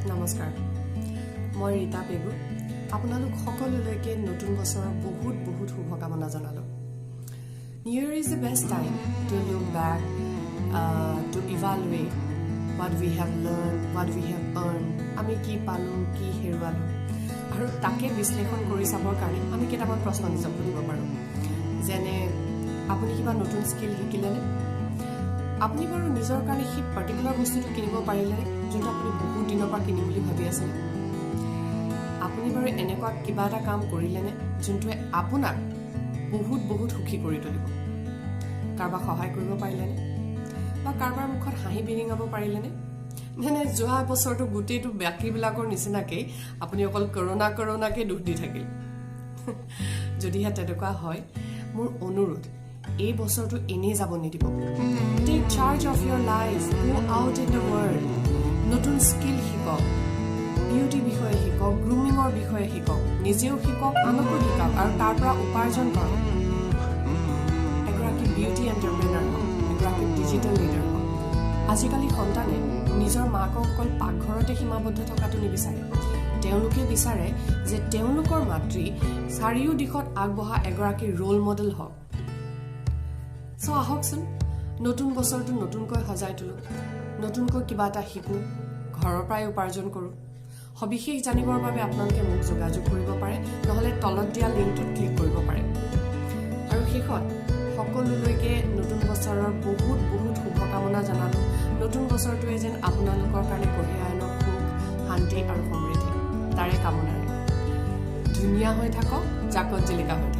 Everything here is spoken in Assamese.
নমস্কাৰ মই ৰীতা পেগু আপোনালোক সকলোলৈকে নতুন বছৰৰ বহুত বহুত শুভকামনা জনালো New Year is the best time to look back to evaluate what we have learned what we have earned আমি কি পালো কি হেৰুৱালো আৰু তাকে বিশ্লেষণ কৰি চাবৰ কাৰণে আমি কেইটামান প্ৰশ্ন নিজক সুধিব পাৰো যেনে আপুনি কিবা নতুন স্কিল শিকিলেনে আপুনি বাৰু নিজৰ কাৰণে কি পাৰ্টিকুলাৰ বস্তুটো কিনিব পাৰিলেনে যোনটো আপুনি বহুত দিনৰ পৰা কিনিম বুলি ভাবি আছিল আপুনি বাৰু এনেকুৱা কিবা এটা কাম কৰিলেনে যোনটোৱে আপোনাক বহুত বহুত সুখী কৰি তুলিব কাৰোবাক সহায় কৰিব পাৰিলেনে বা কাৰোবাৰ মুখত হাঁহি বিৰিঙাব পাৰিলেনে নে যোৱা বছৰটো গোটেইটো বাকীবিলাকৰ নিচিনাকৈ আপুনি অকল কৰোণাকে দুখ দি থাকিল যদিহে তেনেকুৱা হয় মোৰ অনুৰোধ এই বছৰটো এনেই যাব নিদিব take charge of your life go out in the world নতুন স্কিল শিকক বিউটি বিষয়ে শিকক গ্ৰুমিঙৰ বিষয়ে শিকক নিজেও শিকক আনকো শিকক আৰু তাৰ পৰা উপাৰ্জন কৰক এগৰাকী বিউটি এণ্টাৰপ্ৰেনাৰ হওক এগৰাকী ডিজিটেল লিডাৰ হওক আজিকালি সন্তানে নিজৰ মাকক অকল পাকঘৰতে সীমাবদ্ধ থকাটো নিবিচাৰে তেওঁলোকে বিচাৰে যে তেওঁলোকৰ মাতৃ চাৰিও দিশত আগবঢ়া এগৰাকী ৰোল মডেল হওক সো আহকচোন নতুন বছৰটো নতুনকৈ সজাই তোলো নতুনকৈ কিবা এটা শিকো ঘৰৰ পৰাই উপাৰ্জন কৰোঁ সবিশেষ জানিবৰ বাবে আপোনালোকে মোক যোগাযোগ কৰিব পাৰে নহলে তলত দিয়া লিংকটোত ক্লিক কৰিব পাৰে আৰু শেষত সকলোলৈকে নতুন বছৰৰ বহুত বহুত শুভকামনা জনালো নতুন বছৰটোৱে যেন আপোনালোকৰ কাৰণে কঢ়িয়াই আনক সুখ শান্তি আৰু সমৃদ্ধি তাৰে কামনাৰে ধুনীয়া হৈ থাকক জাকত জিলিকা হৈ